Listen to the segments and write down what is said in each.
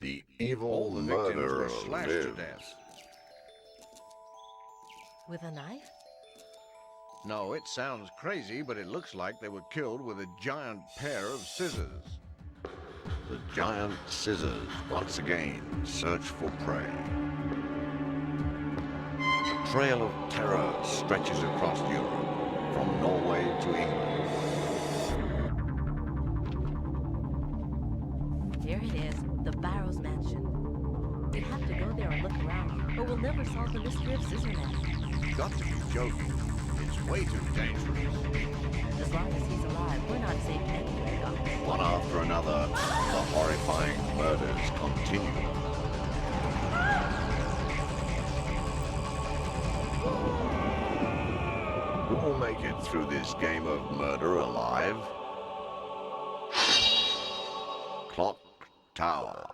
The evil All the victims murderer were slashed to lived. death. With a knife? No, it sounds crazy, but it looks like they were killed with a giant pair of scissors. The giant scissors once again search for prey. A trail of terror stretches across Europe, from Norway to England. Here it is, the Barrows Mansion. We have to go there and look around, or we'll never solve the mystery of Scissorman. You've got to be joking. It's way too dangerous. As long as he's alive, we're not safe anywhere, Doctor. One after another, the horrifying murders continue. Who will make it through this game of murder alive? Clock Tower.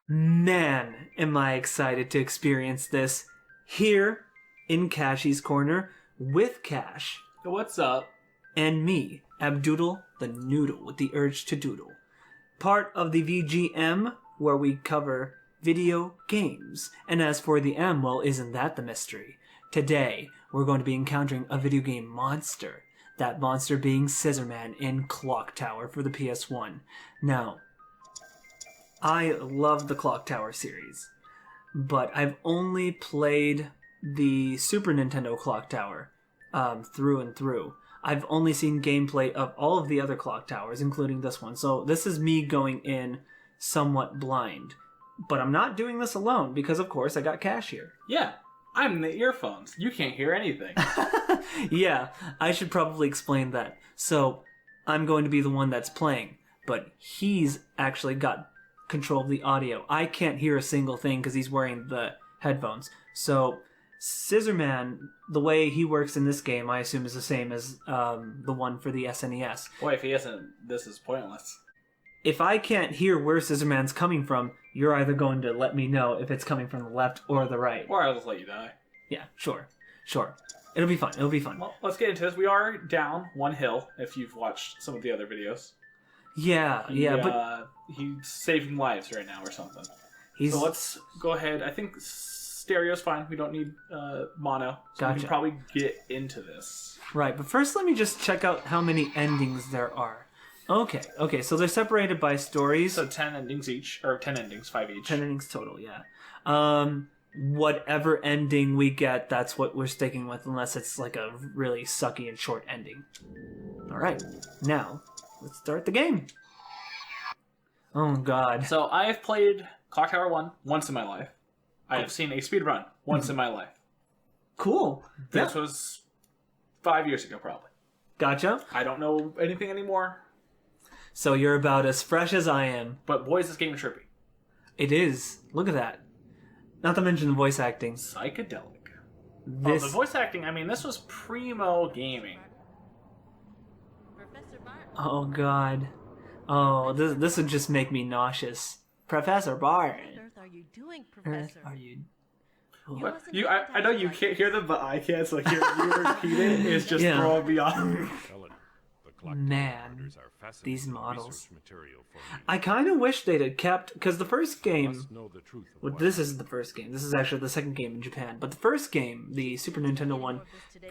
Man, am I excited to experience this here in Cashy's Corner with Cash What's up? and me, Abdoodle the Noodle with the urge to doodle. Part of the VGM where we cover video games. And as for the M, well, isn't that the mystery? Today, we're going to be encountering a video game monster. That monster being Scissorman in Clock Tower for the PS1. Now, I love the Clock Tower series, but I've only played the Super Nintendo Clock Tower through and through. I've only seen gameplay of all of the other Clock Towers, including this one. So this is me going in somewhat blind. But I'm not doing this alone because, of course, I got Cash here. Yeah, I'm in the earphones. You can't hear anything. Yeah, I should probably explain that. So I'm going to be the one that's playing, but he's actually got control of the audio. I can't hear a single thing because he's wearing the headphones. So Scissorman, the way he works in this game, I assume is the same as the one for the SNES. Boy, if he isn't, this is pointless. If I can't hear where Scissorman's coming from, you're either going to let me know if it's coming from the left or the right. Or I'll just let you die. Yeah, sure. It'll be fun. Well, let's get into this. We are down one hill, if you've watched some of the other videos. Yeah, but he's saving lives right now or something. he's... So let's go ahead. I think stereo's fine. We don't need mono. So we Gotcha. can probably get into this. Right, but first let me just check out how many endings there are. Okay, so they're separated by stories. So 10 endings each, or 10 endings, 5 each. 10 endings total, yeah. Whatever ending we get, that's what we're sticking with, unless it's like a really sucky and short ending. Alright, now, let's start the game. Oh god. So I have played Clock Tower 1 once in my life. I have seen a speed run once in my life. Cool. This Yeah. was 5 years ago, probably. Gotcha. I don't know anything anymore, So you're about as fresh as I am. but boy, is this game trippy. It is. Look at that. Not to mention the voice acting. Psychedelic. This... Oh, the voice acting, I mean, this was primo gaming. Professor Barton. Oh god. Oh, this would just make me nauseous. Professor Barton. What on earth are you doing, Earth, Professor? are you... What? wasn't I know you can't hear them, but I can, so you repeat it is just Yeah. throwing me off. Man, these models. I kind of wish they'd have kept... Because the first game... Well, this isn't the first game. This is actually the second game in Japan. But the first game, the Super Nintendo one,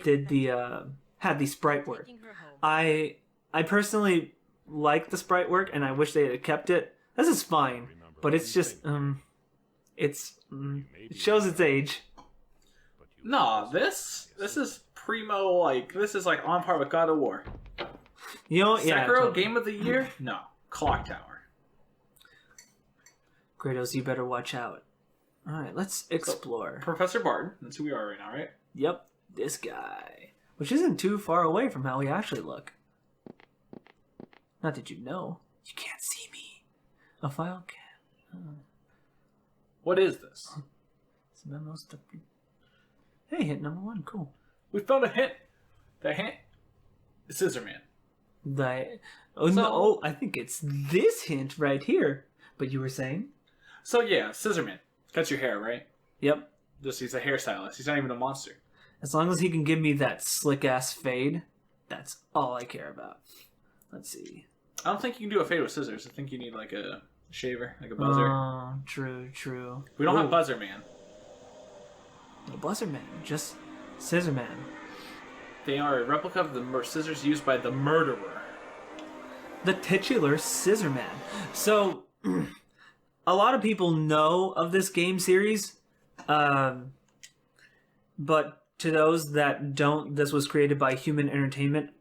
did the... had the sprite work. Taking her home. I personally like the sprite work, and I wish they had kept it. This is fine, but it's just... it shows its age. Nah, this is primo, like, this is like on par with God of War. You know, yeah. Sekiro, totally. Game of the Year? No. Clock Tower. Kratos, you better watch out. Alright, let's explore. Professor Barton, that's who we are right now, right? Yep, this guy. Which isn't too far away from how we actually look. Not that you know. You can't see me. A file can. What is this? It's memo stuff. Hey, hit number 1. Cool. We found a hint. The hint? Scissorman. I think it's this hint right here. But you were saying? So yeah, Scissorman. Cuts your hair, right? Yep. Just he's a hairstylist. He's not even a monster. As long as he can give me that slick-ass fade, that's all I care about. Let's see. I don't think you can do a fade with scissors. I think you need like a shaver, like a buzzer. Oh, true. We don't have Buzzer Man. No Buzzer Man, just Scissorman. They are a replica of the scissors used by the murderer. The titular Scissorman. So, a lot of people know of this game series, but to those that don't, this was created by Human Entertainment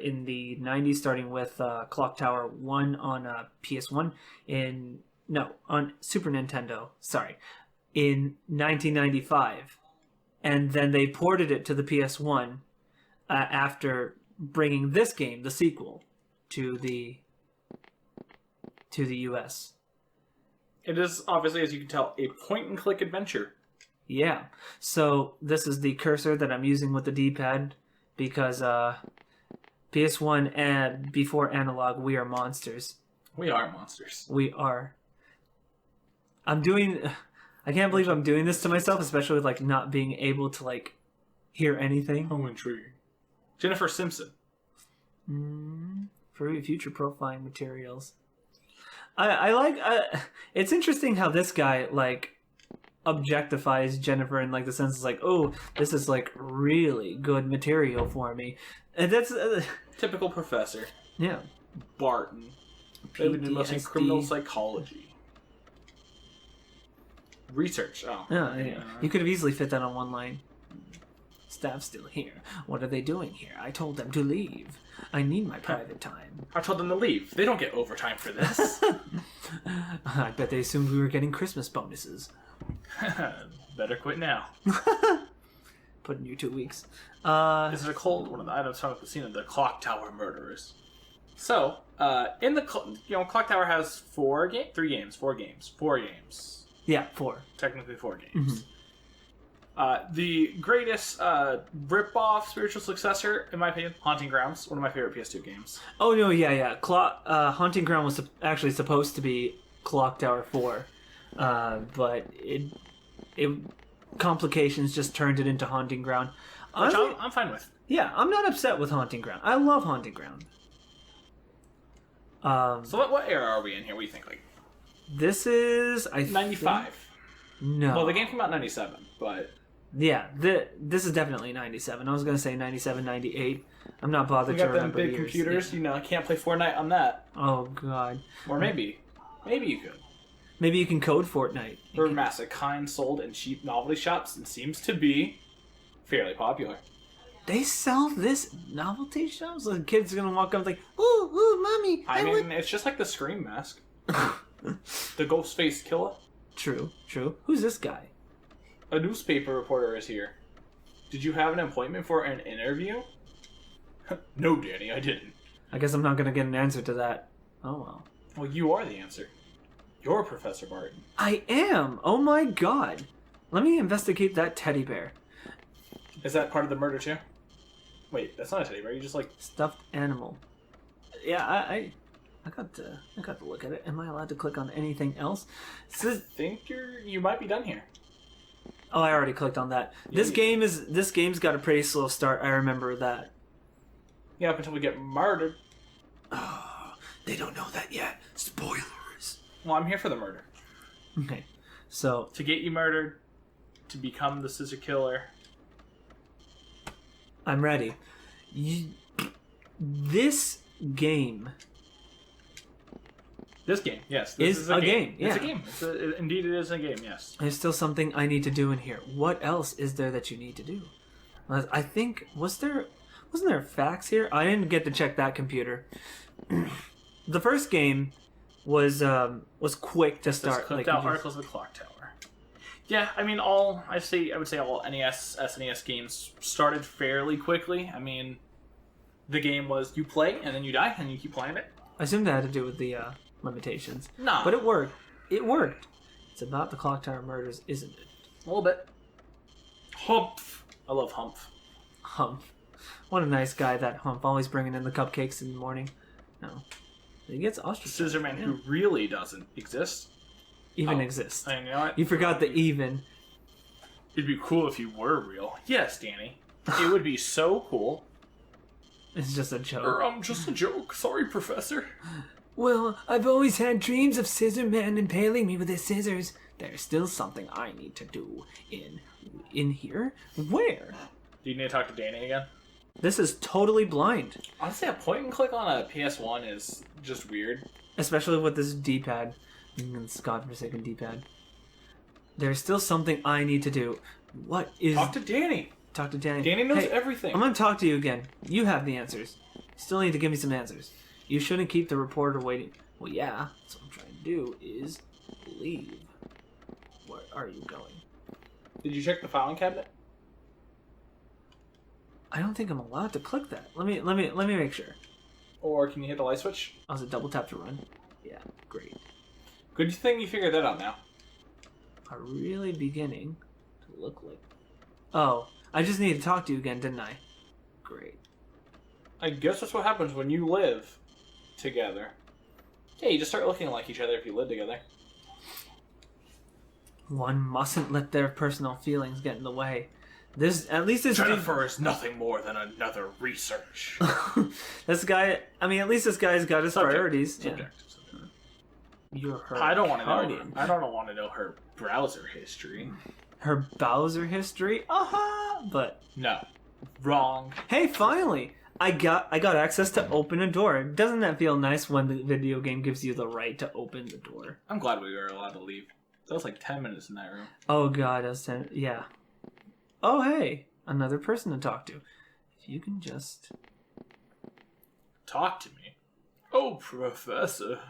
in the 90s, starting with Clock Tower 1 on PS1 on Super Nintendo, in 1995. And then they ported it to the PS1 after bringing this game, the sequel, to the US. It is, obviously, as you can tell, a point-and-click adventure. Yeah. So this is the cursor that I'm using with the D-pad because PS1 and before analog, we are monsters. We are monsters. We are. I can't believe I'm doing this to myself, especially with like not being able to like hear anything. Oh, intriguing. Jennifer Simpson. For future profiling materials. I like. It's interesting how this guy like objectifies Jennifer in like the sense is like, oh, this is like really good material for me, and that's typical professor. Yeah, Barton. They've been doing in criminal psychology. Research. Oh. Yeah. You could have easily fit that on one line. Staff's still here. What are they doing here? I told them to leave. I need my private time. I told them to leave. They don't get overtime for this. I bet they assumed we were getting Christmas bonuses. Better quit now. Put in your 2 weeks. This is a cold one of the items found at the scene of the Clock Tower murderers. So, in the Clock Tower has four games. Yeah, 4. Technically 4 games. The greatest rip-off spiritual successor, in my opinion, Haunting Grounds, one of my favorite PS2 games. Oh, no, yeah. Haunting Ground was actually supposed to be Clock Tower 4, but it complications just turned it into Haunting Ground. Honestly, Which I'm fine with. Yeah, I'm not upset with Haunting Ground. I love Haunting Ground. So what era are we in here? What do you think? Like, this is 95. No. Well, the game came out in 97, but yeah, this is definitely 97. I was gonna say 97, 98. I'm not bothered to remember big years. computers. Yeah. I can't play Fortnite on that. Oh god. Or maybe you could. Maybe you can code Fortnite. For massive kind sold in cheap novelty shops and seems to be fairly popular. They sell this novelty shops? The kid's gonna walk up like, ooh, mommy. I mean, it's just like the Scream mask. The ghost face killer. True. Who's this guy? A newspaper reporter is here. Did you have an appointment for an interview? No, Danny, I didn't. I guess I'm not gonna get an answer to that. Oh well. Well, you are the answer. You're Professor Barton. I am! Oh my god. Let me investigate that teddy bear. Is that part of the murder too? Wait, that's not a teddy bear. You just like stuffed animal. Yeah, I got to look at it. Am I allowed to click on anything else? I think you might be done here. Oh, I already clicked on that. This game's got a pretty slow start. I remember that. Yeah, up until we get murdered. Oh, they don't know that yet. Spoilers. Well, I'm here for the murder. Okay, so to get you murdered, to become the scissor killer. I'm ready. This game. This game, yes. This is a game. Yeah. It's a game. Indeed, it is a game, yes. There's still something I need to do in here. What else is there that you need to do? I think, wasn't there facts here? I didn't get to check that computer. The first game was quick to start. Clicked out articles of the Clock Tower. Yeah, I mean, I would say all NES, SNES games started fairly quickly. I mean, the game was you play and then you die and you keep playing it. I assumed that had to do with the limitations. Nah. But it worked. It worked. It's about the Clock Tower murders, isn't it? A little bit. Humph. I love Humph. Humph. What a nice guy, that Hump. Always bringing in the cupcakes in the morning. No. He gets ostracized. Scissorman, who really doesn't exist. Even exists. And you know what? You forgot the even. It'd be cool if you were real. Yes, Danny. It would be so cool. It's just a joke. Just a joke. Sorry, Professor. Well, I've always had dreams of Scissorman impaling me with his scissors. There's still something I need to do in here. Where? Do you need to talk to Danny again? This is totally blind. Honestly, a point and click on a PS1 is just weird. Especially with this D-pad. This godforsaken D-pad. There's still something I need to do. What is... Talk to Danny. Talk to Danny. Danny knows Hey, everything. I'm gonna talk to you again. You have the answers. You still need to give me some answers. You shouldn't keep the reporter waiting. Well, yeah. That's what I'm trying to do is leave. Where are you going? Did you check the filing cabinet? I don't think I'm allowed to click that. Let me make sure. Or can you hit the light switch? Oh, is it double tap to run? Yeah, great. Good thing you figured that out now. Are really beginning to look like... Oh, I just need to talk to you again, didn't I? Great. I guess that's what happens when you live together. Yeah, you just start looking like each other if you live together. One mustn't let their personal feelings get in the way. At least this Jennifer is nothing more than another research. this guy, I mean, at least this guy's got his priorities. Subject. You're her I don't want to know. guardian. I don't want to know her browser history. Her Bowser history? But No, wrong. hey, finally, I got access to open a door. Doesn't that feel nice when the video game gives you the right to open the door? I'm glad we were allowed to leave. That was like 10 minutes in that room. Oh god, yeah. Oh hey, another person to talk to. If you can just... Talk to me. Oh, Professor.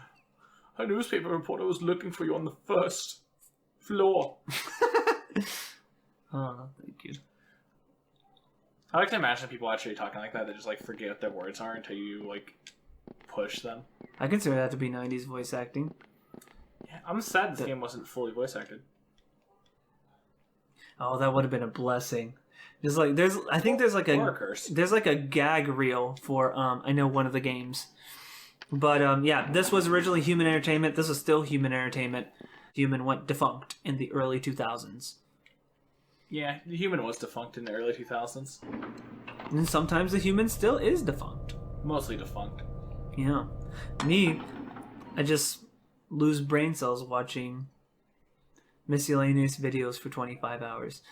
A newspaper reporter was looking for you on the first floor. Oh, thank you. I like to imagine people actually talking like that. They just like forget what their words are until you like push them. I consider that to be 90s voice acting. Yeah, I'm sad this game wasn't fully voice acted. Oh, that would have been a blessing. There's like I think there's like Or a curse. there's like a gag reel for I know one of the games. But yeah, this was originally Human Entertainment. This is still Human Entertainment. Human went defunct in the early 2000s. Yeah, the Human was defunct in the early 2000s. And sometimes the Human still is defunct. Mostly defunct. Yeah. Me, I just lose brain cells watching miscellaneous videos for 25 hours.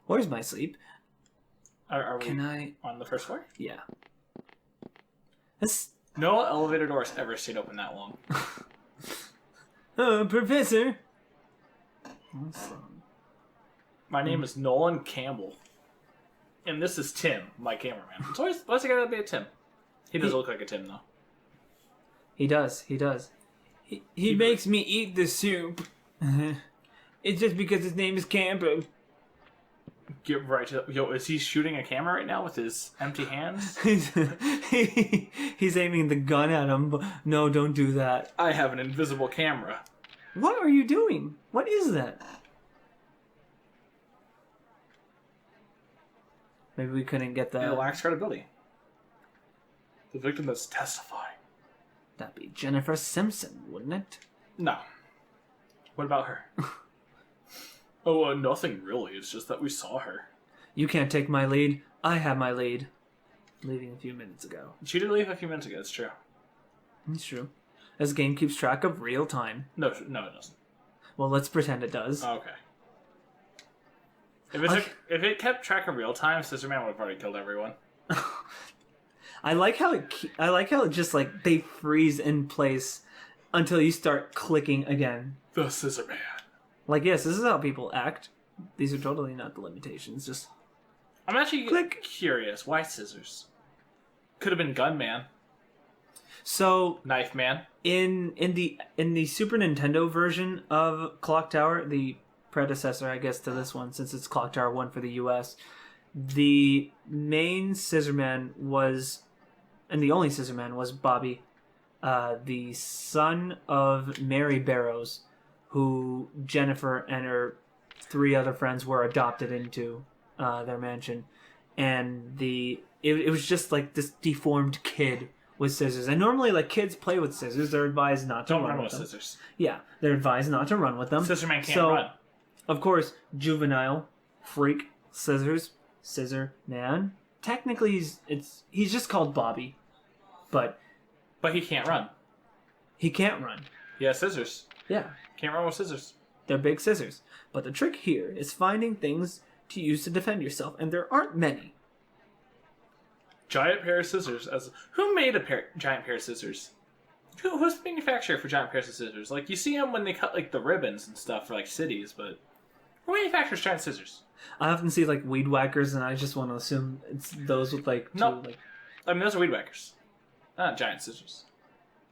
Where's my sleep? Are we Can I... on the first floor? Yeah. This... No elevator doors ever stayed open that long. Professor! Awesome. My name is Nolan Campbell. And this is Tim, my cameraman. It's always gotta be a Tim. He does look like a Tim, though. He does. He makes me eat the soup. It's just because his name is Campbell. Get right to... Yo, is he shooting a camera right now with his empty hands? He's aiming the gun at him, but no, don't do that. I have an invisible camera. What are you doing? What is that? Maybe we couldn't get It that. lacks credibility. The victim that's testifying. That'd be Jennifer Simpson, wouldn't it? No. What about her? Oh, nothing really. It's just that we saw her. You can't take my lead. I have my lead. Leaving a few minutes ago. She did leave a few minutes ago. It's true. It's true. This game keeps track of real time. No, it doesn't. Well, let's pretend it does. Okay. If it kept track of real time, Scissorman would have already killed everyone. I like how it just like they freeze in place until you start clicking again. The Scissorman. Like, yes, this is how people act. These are totally not the limitations. Just I'm actually Click. curious. Why scissors? Could have been Gunman, so Knife Man. in the Super Nintendo version of Clock Tower, the predecessor, I guess, to this one, since it's Clock Tower 1 for the US, the main Scissorman was, and the only Scissorman was Bobby, the son of Mary Barrows, who Jennifer and her 3 other friends were adopted into their mansion. and it was just like this deformed kid with scissors. And normally, like, kids play with scissors. They're advised not to Don't run run with with them. scissors. Yeah, they're advised not to run with them. Scissorman can't run. Of course, juvenile, freak, scissors, scissor man. Technically, he's just called Bobby, but But he can't run. he can't run. He has scissors. Yeah, Can't run with scissors. they're big scissors. But the trick here is finding things to use to defend yourself, and there aren't many. Giant pair of scissors. Who made a giant pair of scissors? Who's the manufacturer for giant pairs of scissors? Like, you see them when they cut, like, the ribbons and stuff for, like, cities, but who manufactures giant scissors? I often see like weed whackers, and I just want to assume it's those with like Nope. like. I mean, those are weed whackers. Not giant scissors.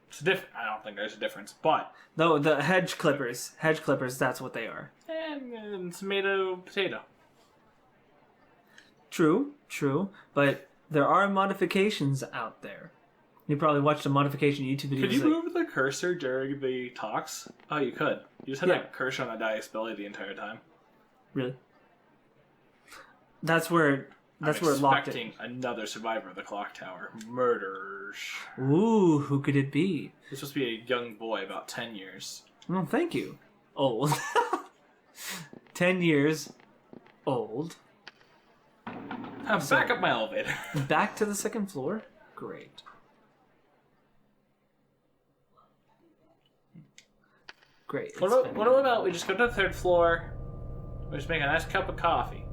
It's different. I don't think there's a difference, but... No, the hedge clippers. Hedge clippers, that's what they are. And it's made of potato. True, but there are modifications out there. You probably watched a modification YouTube video. Could you move the cursor during the talks? Oh, you could. You just had Yeah. that cursor on the dice belly the entire time. Really? That's where it locked it. Expecting another survivor of the clock tower. Murderers. Ooh, who could it be? This supposed to be a young boy, about 10 years. Well, thank you. Old. 10 years old. I'm back up my elevator. Back to the second floor? Great. Great. What about we just go to the third floor, we just make a nice cup of coffee.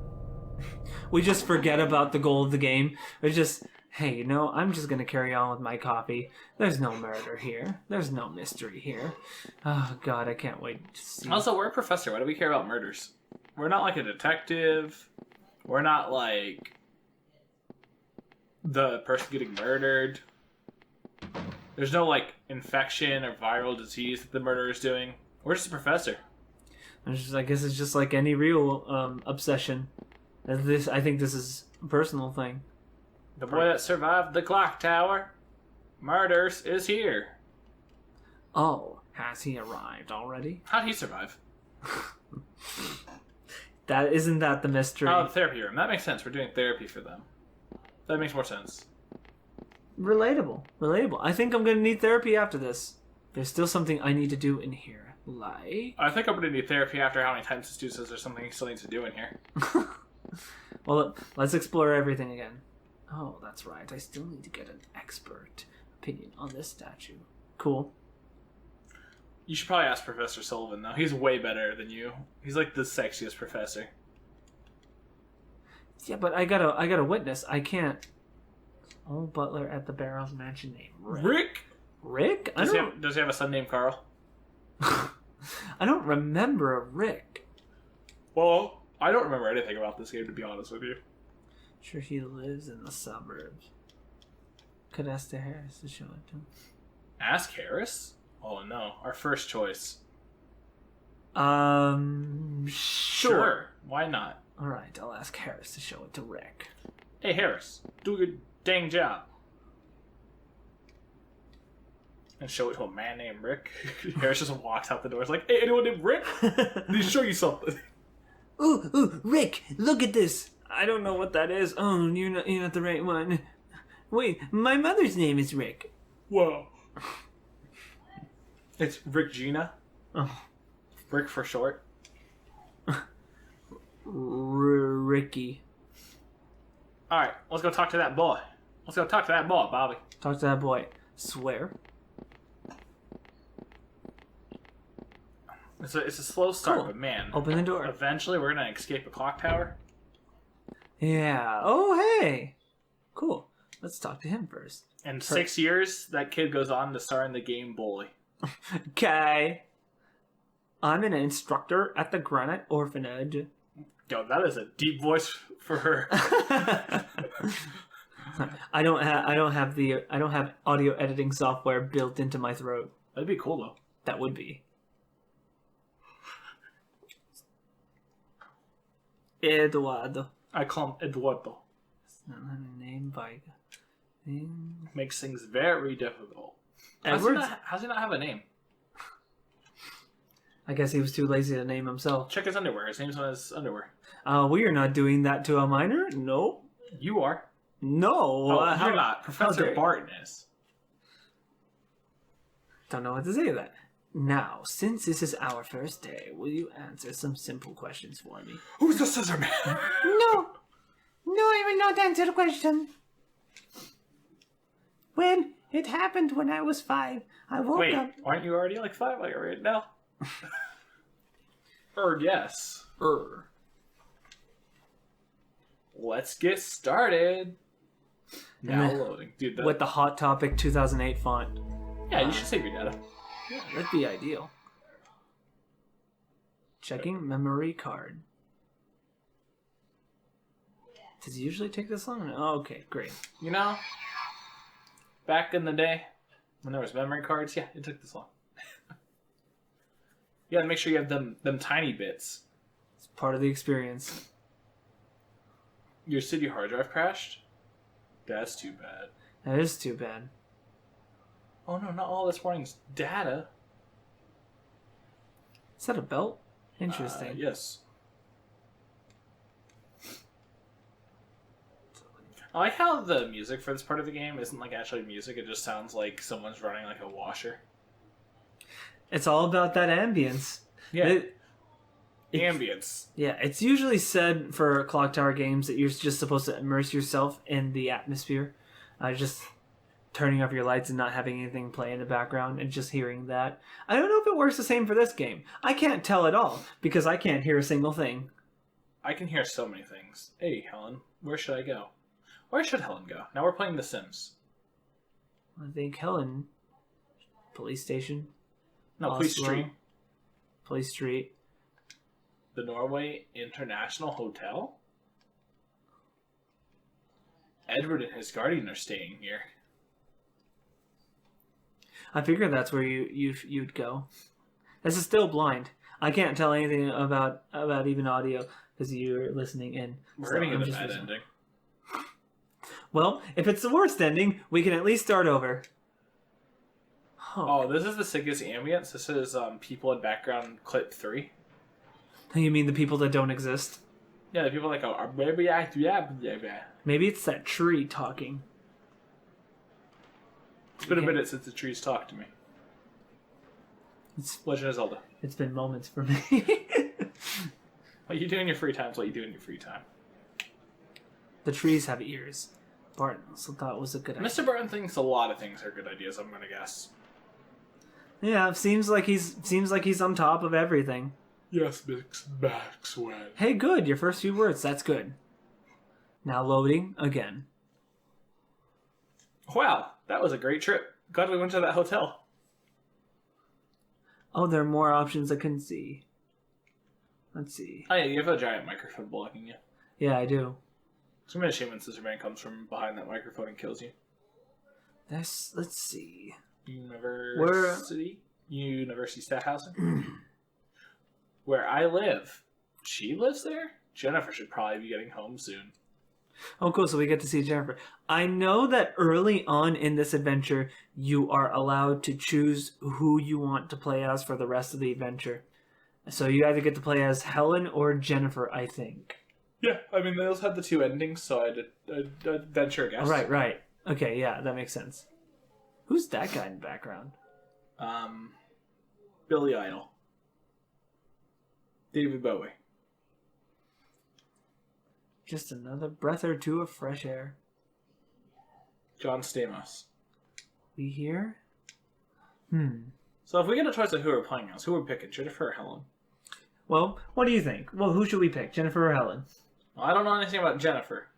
We just forget about the goal of the game. We just, hey, I'm just going to carry on with my coffee. There's no murder here. There's no mystery here. Oh, God, I can't wait to see. Also, we're a professor. Why do we care about murders? We're not like a detective. We're not like the person getting murdered. There's no like infection or viral disease that the murderer is doing. We're just a professor. I guess it's just like any real obsession. I think this is a personal thing. The boy that survived the clock tower, murders, is here. Oh, has he arrived already? How'd he survive? Isn't that the mystery? Oh, the therapy room. That makes sense. We're doing therapy for them. That makes more sense. Relatable. I think I'm going to need therapy after this. There's still something I need to do in here. Like... I think I'm going to need therapy after how many times this dude says there's something he still needs to do in here. Well, let's explore everything again. Oh, that's right. I still need to get an expert opinion on this statue. Cool. You should probably ask Professor Sullivan, though. He's way better than you. He's like the sexiest professor. Yeah, but I gotta witness. I can't. Old butler at the Barrows Mansion named Rick? Rick? Does he have a son named Carl? I don't remember a Rick. Well, I don't remember anything about this game, to be honest with you. Sure, he lives in the suburbs. Could ask the Harris to show it to him. Ask Harris? Oh no, our first choice. Sure. Why not? Alright, I'll ask Harris to show it to Rick. Hey Harris, do a good dang job. And show it to a man named Rick. Harris just walks out the door. It's like, hey, anyone named Rick? Let me show you something. Ooh, Rick, look at this. I don't know what that is. Oh, you're not the right one. Wait, my mother's name is Rick. Whoa. It's Rick Gina. Oh. Rick for short. Ricky. Alright, let's go talk to that boy. Bobby. Talk to that boy. Swear. It's a slow start, Cool. but man. Open the door. Eventually, we're going to escape a clock tower. Yeah. Oh, hey. Cool. Let's talk to him first. In 6 years, that kid goes on to star in the game Bully. Okay. I'm an instructor at the Granite Orphanage. Yo, that is a deep voice for her. I don't have audio editing software built into my throat. That'd be cool, though. That would be. Eduardo. I call him Eduardo. It's not a name by name. Makes things very difficult. Edwards? How's he not have a name? I guess he was too lazy to name himself. Check his underwear. His name's on his underwear. We are not doing that to a minor. Nope. You are. No, Oh, you're not. Professor dare you. Barton is. Don't know what to say to that. Now, since this is our first day, will you answer some simple questions for me? Who's the Scissorman? No, I will not answer the question. When it happened when I was 5, I woke Wait, up. aren't you already like 5 like right now? Yes. Let's get started. Now then- loading. Dude, With the Hot Topic 2008 font. yeah, you should save your data. Yeah, that'd be ideal. Checking memory card. Does it usually take this long? Oh, okay, great. You know, back in the day when there was memory cards, yeah, it took this long. You gotta make sure you have them tiny bits. It's part of the experience. Your city hard drive crashed? That's too bad. That is too bad. Oh no, not all this warning's data. Is that a belt? Interesting. Yes. I like how the music for this part of the game isn't like actually music, it just sounds like someone's running like a washer. It's all about that ambience. Yeah. It- Ambience. Yeah, it's usually said for Clock Tower games that you're just supposed to immerse yourself in the atmosphere. Just turning off your lights and not having anything play in the background and just hearing that. I don't know if it works the same for this game. I can't tell at all because I can't hear a single thing. I can hear so many things. Hey, Helen, where should I go? Where should Helen go? Now we're playing The Sims. I think Helen... Police station? No, Police Oslo, Street. Police Street. The Norway International Hotel? Edward and his guardian are staying here. I figured that's where you'd go. This is still blind. I can't tell anything about even audio because you're listening in. We're So gonna I'm get a just bad listening. ending. Well, if it's the worst ending, we can at least start over. Oh, this is the sickest ambience. This is people in background clip 3. You mean the people that don't exist? Yeah, the people that go, Maybe it's that tree talking. It's been a minute since the trees talked to me. It's Legend of Zelda. It's been moments for me. What you do in your free time is what you do in your free time. The trees have ears. Barton also thought it was a good idea. Mr. Barton thinks a lot of things are good ideas, I'm gonna guess. Yeah, seems like he's on top of everything. Yes, Maxwell. Hey, good. Your first few words. That's good. Now loading again. Wow, that was a great trip. Glad we went to that hotel. Oh, there are more options I can see. Let's see. Oh yeah, you have a giant microphone blocking you. Yeah, I do. So I'm gonna assume when Scissorman comes from behind that microphone and kills you. Let's see. University Stadthausen? Where I live. She lives there? Jennifer should probably be getting home soon. Oh, cool. So we get to see Jennifer. I know that early on in this adventure, you are allowed to choose who you want to play as for the rest of the adventure. So you either get to play as Helen or Jennifer, I think. Yeah, I mean, they also had the 2 endings, so I'd venture a guess. Right. Okay, yeah, that makes sense. Who's that guy in the background? Billy Idol. David Bowie. Just another breath or two of fresh air. John Stamos. We here? So if we get a choice of who we're playing as, who we're picking, Jennifer or Helen? Well, what do you think? Well, who should we pick, Jennifer or Helen? Well, I don't know anything about Jennifer,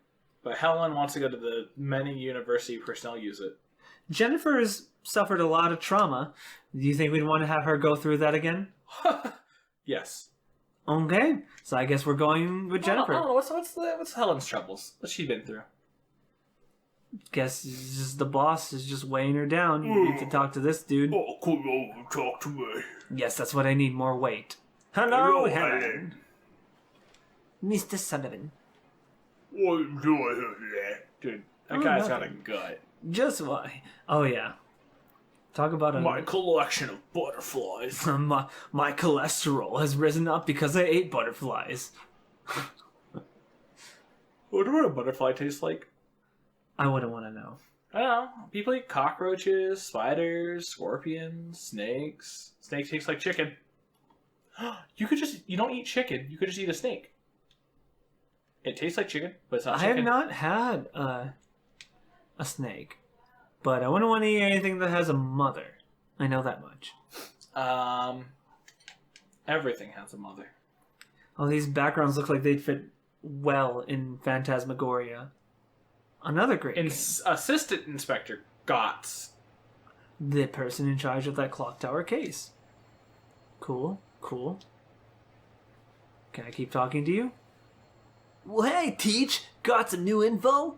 but Helen wants to go to the many university personnel use it. Jennifer has suffered a lot of trauma. Do you think we'd want to have her go through that again? Yes. Okay, so I guess we're going with Jennifer. I don't know, what's Helen's troubles? What's she been through? Guess it's just the boss is just weighing her down. You need to talk to this dude. Oh, come over and talk to me. Yes, that's what I need, more weight. Hello, Helen. Mr. Sullivan. What do I have there? Dude, that guy's got a gut. Just why? Oh, yeah. Talk about a... My collection of butterflies. my cholesterol has risen up because I ate butterflies. I wonder what a butterfly tastes like. I wouldn't want to know. I don't know. People eat cockroaches, spiders, scorpions, snakes. Snake tastes like chicken. You don't eat chicken. You could just eat a snake. It tastes like chicken, but it's not I chicken. have not had a snake, but I wouldn't want to eat anything that has a mother. I know that much. Everything has a mother. Oh, these backgrounds look like they'd fit well in Phantasmagoria. Another great game. Assistant Inspector Gotts. The person in charge of that clock tower case. Cool, cool. Can I keep talking to you? Well, hey, Teach. Got some new info?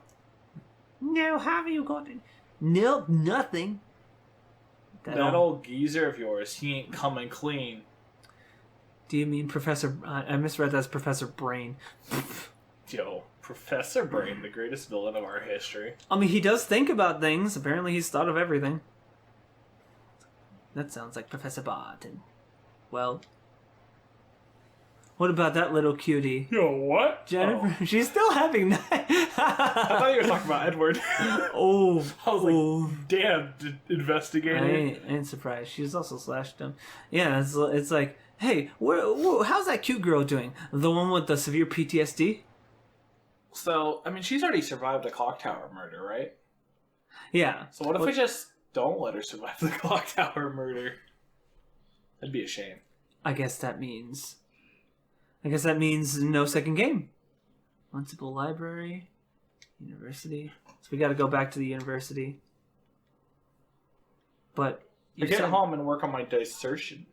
No, have you got it? Nope, nothing. That old geezer of yours, he ain't coming clean. Do you mean Professor... I misread that as Professor Brain. Yo, Professor Brain, the greatest villain of our history. I mean, he does think about things. Apparently, he's thought of everything. That sounds like Professor Barton. Well... What about that little cutie? Yo, what? Jennifer, she's still having that. I thought you were talking about Edward. Oh, I was like, damn, investigator. I ain't surprised. She's also slashed him. Yeah, it's like, hey, how's that cute girl doing? The one with the severe PTSD? So, I mean, she's already survived a clock tower murder, right? Yeah. So what if we just don't let her survive the clock tower murder? That'd be a shame. I guess that means no second game. Municipal library, university. So we got to go back to the university. But I get home and work on my dissertation.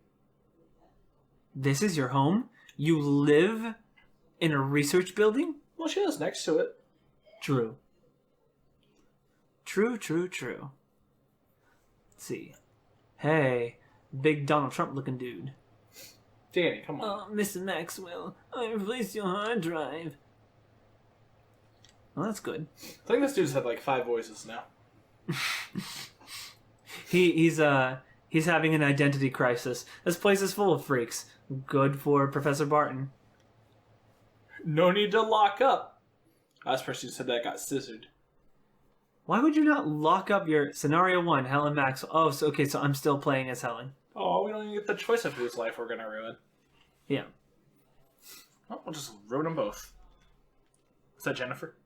This is your home? You live in a research building? Well, she lives next to it. True. True. Let's see. Hey, big Donald Trump looking dude. Danny, come on. Oh, Mr. Maxwell, I replaced your hard drive. Well, that's good. I think this dude's had like 5 voices now. He's having an identity crisis. This place is full of freaks. Good for Professor Barton. No need to lock up. Last person who said that got scissored. Why would you not lock up your scenario 1, Helen Maxwell? Oh, so I'm still playing as Helen. Oh, we don't even get the choice of whose life we're gonna ruin. Yeah. Well, we'll just ruin them both. Is that Jennifer?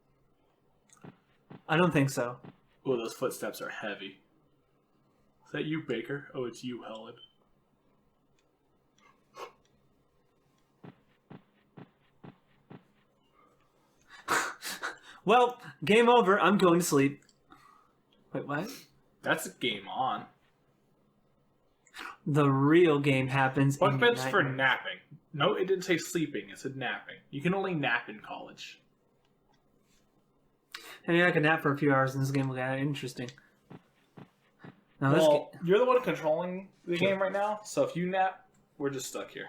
I don't think so. Oh, those footsteps are heavy. Is that you, Baker? Oh, it's you, Helen. Well, game over. I'm going to sleep. Wait, what? That's game on. The real game happens Bunk in beds for nightmare. napping. No, it didn't say sleeping. It said napping. You can only nap in college. I mean, I can nap for a few hours and this game will get interesting. Now, Well, you're the one controlling the game right now, so if you nap, we're just stuck here.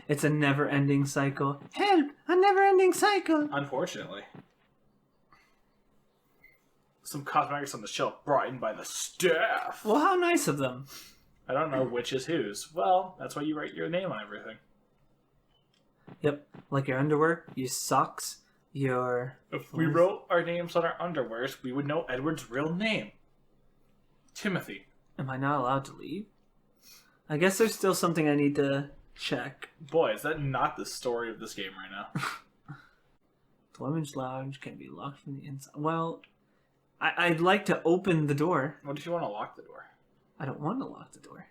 it's a never-ending cycle. Help! A never-ending cycle! Unfortunately. Some cosmetics on the shelf brought in by the staff. Well, how nice of them. I don't know which is whose. Well, that's why you write your name on everything. Yep, like your underwear, your socks, your... If we wrote our names on our underwears, we would know Edward's real name. Timothy. Am I not allowed to leave? I guess there's still something I need to check. Boy, is that not the story of this game right now. The women's lounge can be locked from the inside. Well, I'd like to open the door. What if you want to lock the door? I don't want to lock the door.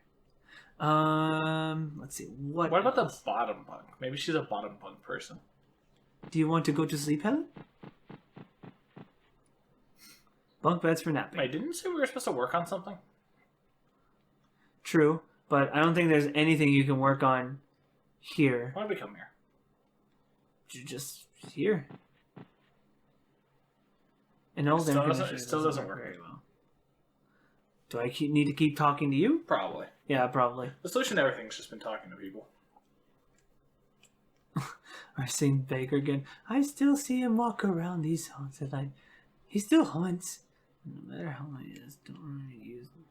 Let's see. What about the else? bottom bunk? Maybe she's a bottom bunk person. Do you want to go to sleep, Helen? Bunk beds for napping. Wait, didn't you say we were supposed to work on something? True, but I don't think there's anything you can work on here. Why did we come here? Just here. In old It still doesn't- conditions, it still doesn't work. very well. Do I need to keep talking to you? Probably. Yeah, probably. The solution to everything's just been talking to people. I've seen Baker again. I still see him walk around these haunted line. He still haunts. No matter how long it is, don't really use them.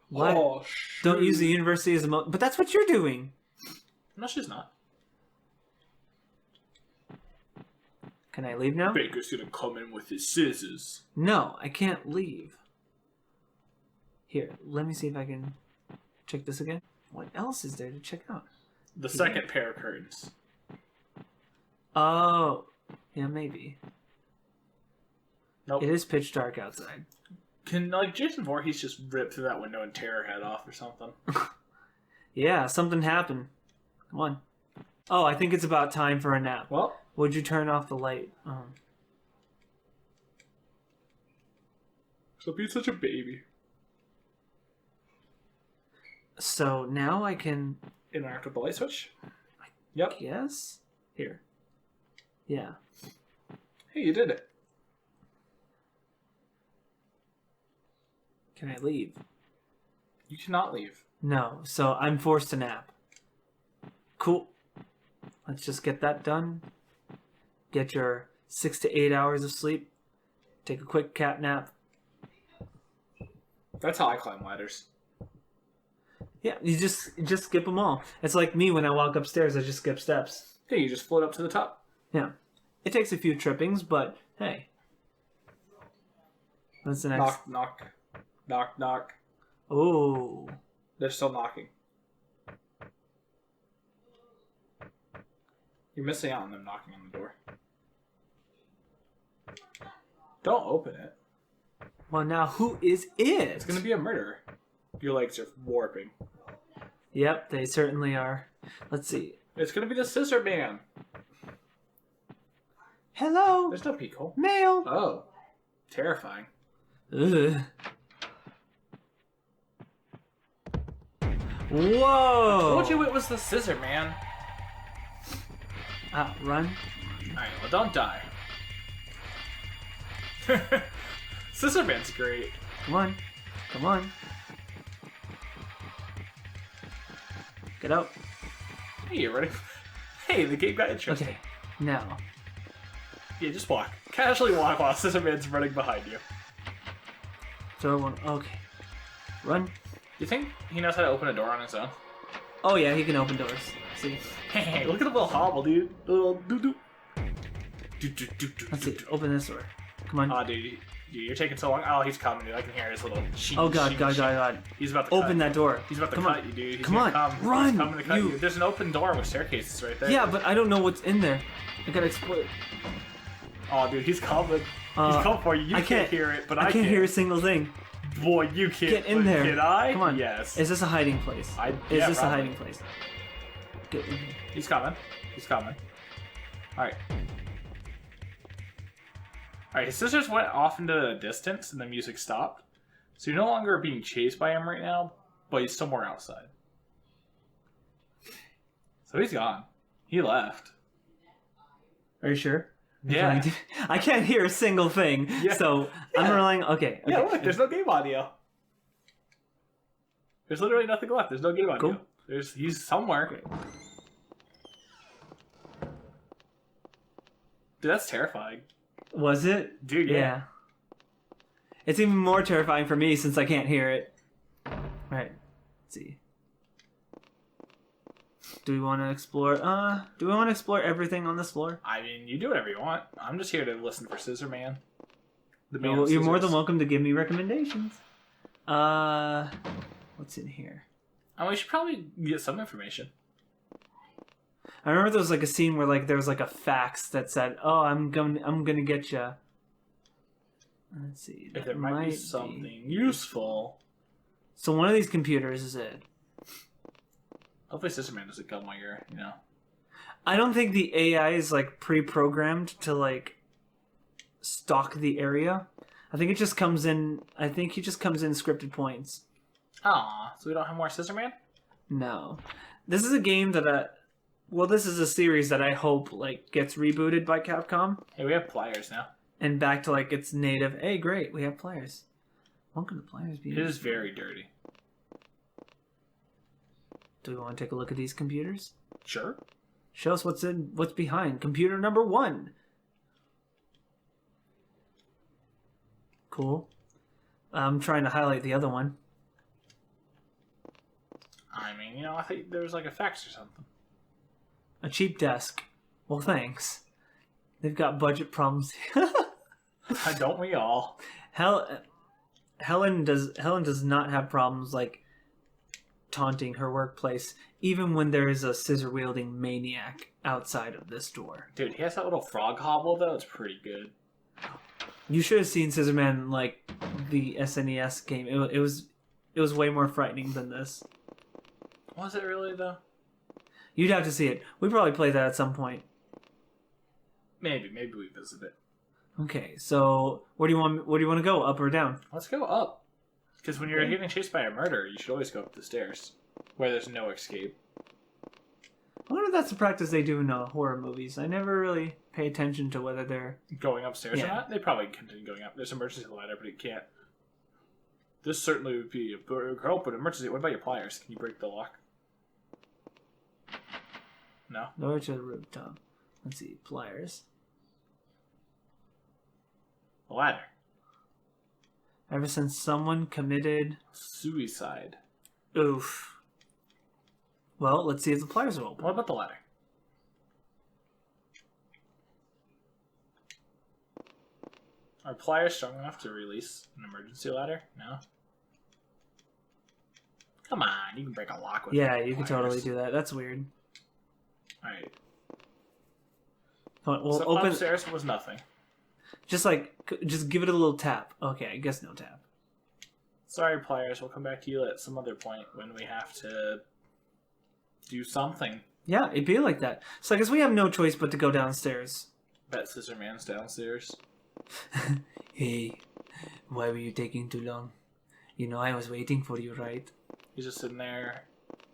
What? Oh, Don't use the university as a but that's what you're doing. No, she's not. Can I leave now? Baker's gonna come in with his scissors. No, I can't leave. Here, let me see if I can check this again. What else is there to check out? The second pair of curtains. Oh, yeah, maybe. Nope. It is pitch dark outside. Can, like, Jason Voorhees just rip through that window and tear her head off or something? Yeah, something happened. Come on. Oh, I think it's about time for a nap. Well, Would you turn off the light? stop being such a baby. So now I can Interact with the light switch? Yep. guess? Here. Yeah. Hey, you did it. Can I leave? You cannot leave. No, so I'm forced to nap. Cool. Let's just get that done. Get your 6 to 8 hours of sleep. Take a quick cat nap. That's how I climb ladders. Yeah, you just skip them all. It's like me when I walk upstairs, I just skip steps. Yeah, you just float up to the top. Yeah. It takes a few trippings, but hey. What's the next? Knock, knock. Knock, knock. Oh. They're still knocking. You're missing out on them knocking on the door. Don't open it. Well, now who is it? It's gonna be a murderer. Your legs are warping. Yep, they certainly are. Let's see. It's gonna be the Scissorman. Hello, There's no peephole. mail. Oh. Terrifying. Ugh. Whoa! Told you it was the Scissorman. Run. Alright, well, don't die. Scissorman's great. Come on. Come on. Get out. Hey, you ready? Hey, the game got interesting. Okay, now. Yeah, just walk. Casually walk while Scissorman's running behind you. Throw one. Okay. Run. You think he knows how to open a door on his own? Oh yeah, he can open doors. See? Hey, look at the little hobble, dude. The little doo-doo. Let's see. Open this door. Come on. Aw, dude, you're taking so long. Oh, he's coming, dude. I can hear his little sheep. Oh god, god, god, god. He's about to Open cut. that door. He's about to Come cut on. you, dude. He's Come gonna on. come. Run. He's coming to cut You- you. There's an open door with staircases right there. Yeah, but I don't know what's in there. I gotta explore. Oh, dude, he's coming. He's coming for you. You I can't hear it, but I can't can. hear a single thing. Boy, you can't. Get in but there. Can I? Come on. Yes. Is this a hiding place? Yeah, Is this probably. a hiding place? Get in here. He's coming. He's coming. Alright. Alright, his sisters went off into the distance and the music stopped. So you're no longer being chased by him right now, but he's somewhere outside. So he's gone. He left. Are you sure? Yeah. I can't hear a single thing. Yeah. So I'm Yeah. relying. Okay. Yeah, okay. look, there's no game audio. There's literally nothing left. There's no game audio. Cool. He's somewhere. Great. Dude, that's terrifying. Was it? Dude, yeah. It's even more terrifying for me since I can't hear it. Alright. Let's see. Do we want to explore? Do we want to explore everything on this floor? I mean, you do whatever you want. I'm just here to listen for Scissorman. The man You're, of you're more scissors. than welcome to give me recommendations. What's in here? And we should probably get some information. I remember there was like a scene where like there was like a fax that said, "Oh, I'm gonna get you." Let's see. If that there might be something useful. So one of these computers is it. Hopefully Scissorman doesn't come while you're, you know. I don't think the AI is like pre-programmed to like stalk the area. I think it just comes in. I think he just comes in scripted points. Aw, so we don't have more Scissorman? No, this is a game that well, this is a series that I hope like gets rebooted by Capcom Hey, we have pliers now. and back to like its native. Hey, great, we have players. Welcome to Players. It is very dirty. Do we want to take a look at these computers? Sure. Show us what's behind computer number 1. Cool. I'm trying to highlight the other one. I mean, you know, I think there was like a fax or something. A cheap desk. Well, thanks. They've got budget problems. Don't we all? Helen does not have problems like taunting her workplace, even when there is a scissor-wielding maniac outside of this door. Dude, he has that little frog hobble, though. It's pretty good. You should have seen Scissorman, like, the SNES game. It was way more frightening than this. Was it really, though? You'd have to see it. We probably play that at some point. Maybe we visit it. Okay, so where do you want to go? Up or down? Let's go up. Because when you're getting chased by a murderer, you should always go up the stairs, where there's no escape. I wonder if that's a practice they do in horror movies. I never really pay attention to whether they're... Going upstairs or not? They probably continue going up. There's an emergency ladder, but it can't. This certainly would be a help, but emergency... What about your pliers? Can you break the lock? No? Door to the rooftop. Let's see. Pliers. A ladder. Ever since someone committed... Suicide. Oof. Well, let's see if the pliers are open. What about the ladder? Are pliers strong enough to release an emergency ladder? No? Come on, you can break a lock with Yeah, pliers. you can totally do that. That's weird. Alright. Come on, we'll So open... upstairs was nothing. Just give it a little tap. Okay, I guess no tap. Sorry, pliers. We'll come back to you at some other point when we have to do something. Yeah, it'd be like that. So I guess we have no choice but to go downstairs. Bet Scissorman's downstairs. Hey, why were you taking too long? You know I was waiting for you, right? He's just sitting there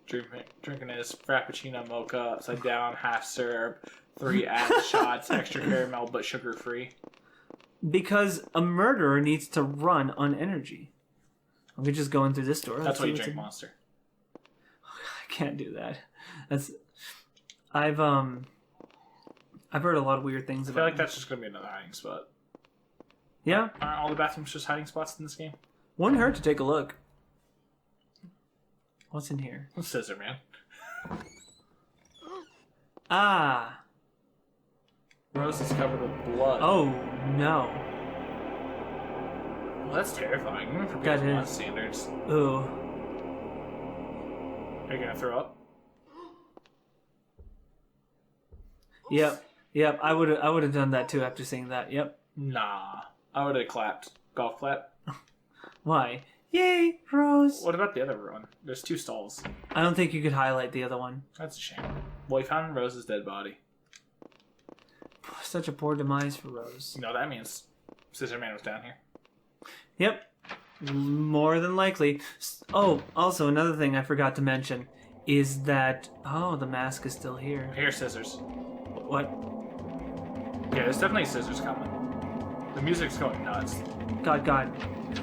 drinking his Frappuccino mocha upside down, half syrup, 3 added shots, extra caramel, but sugar-free. Because a murderer needs to run on energy. We could just go in through this door. That's why you drink Monster. I can't do that. I've heard a lot of weird things I about feel like that's just going to be another hiding spot. Yeah? Aren't all the bathrooms just hiding spots in this game? Wouldn't hurt to take a look. What's in here? Scissorman. Ah! Rose is covered with blood. Oh, no. Well, that's terrifying. Even for That PS1 is. standards. Ooh. Are you going to throw up? Yep, I would have done that too after seeing that. Yep. Nah. I would have clapped. Golf clap. Why? Yay, Rose! What about the other one? There's 2 stalls. I don't think you could highlight the other one. That's a shame. Well, we found Rose's dead body. Such a poor demise for Rose. You know what that means? Scissorman was down here. Yep. More than likely. Oh, also another thing I forgot to mention is that... Oh, the mask is still here. Here, scissors. What? Yeah, there's definitely scissors coming. The music's going nuts. God.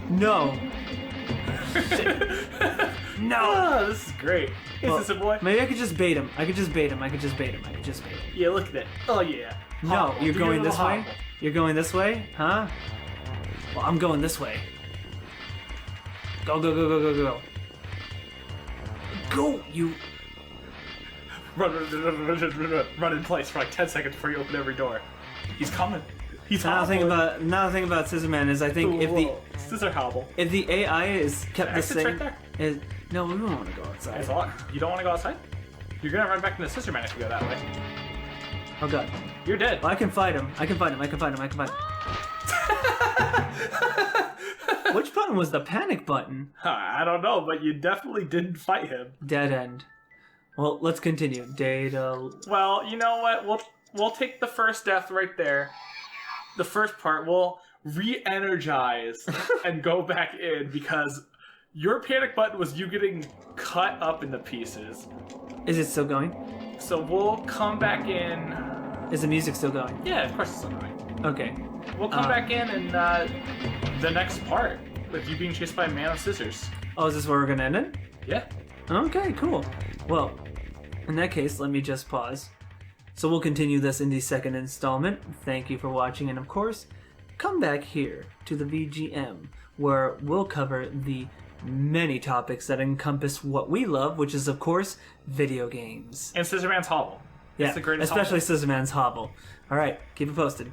No! No! Oh, this is great. Hey, Well, Scissor boy. Maybe I could just bait him. Yeah, look at it. Oh, yeah. No, Hobble. you're Do going your this little way? hobble. You're going this way? Huh? Well, I'm going this way. Go. Go, you... Run in place for like 10 seconds before you open every door. He's coming. He's Another thing hobbling. about Scissorman is I think Whoa. Scissor hobble. if the AI is kept the exit's same... right is, no, we don't want to go outside. It's locked. You don't want to go outside? You're gonna run back into Scissorman if you go that way. Oh god. You're dead. Well, I can fight him. Which button was the panic button? I don't know, but you definitely didn't fight him. Dead end. Well, let's continue. Data... Well, you know what? We'll take the first death right there. The first part, we'll re-energize and go back in because your panic button was you getting cut up into pieces. Is it still going? So we'll come back in. Is the music still going? Yeah, of course it's still going. Okay. We'll come back in the next part with you being chased by a man with scissors. Oh, is this where we're gonna end it? Yeah. Okay, cool. Well, in that case, let me just pause. So we'll continue this in the second installment. Thank you for watching, and of course, come back here to the VGM, where we'll cover the many topics that encompass what we love, which is, of course, video games. And Scissorman's Hobble. Yeah, It's the greatest especially Scissorman's hovel. All right, keep it posted.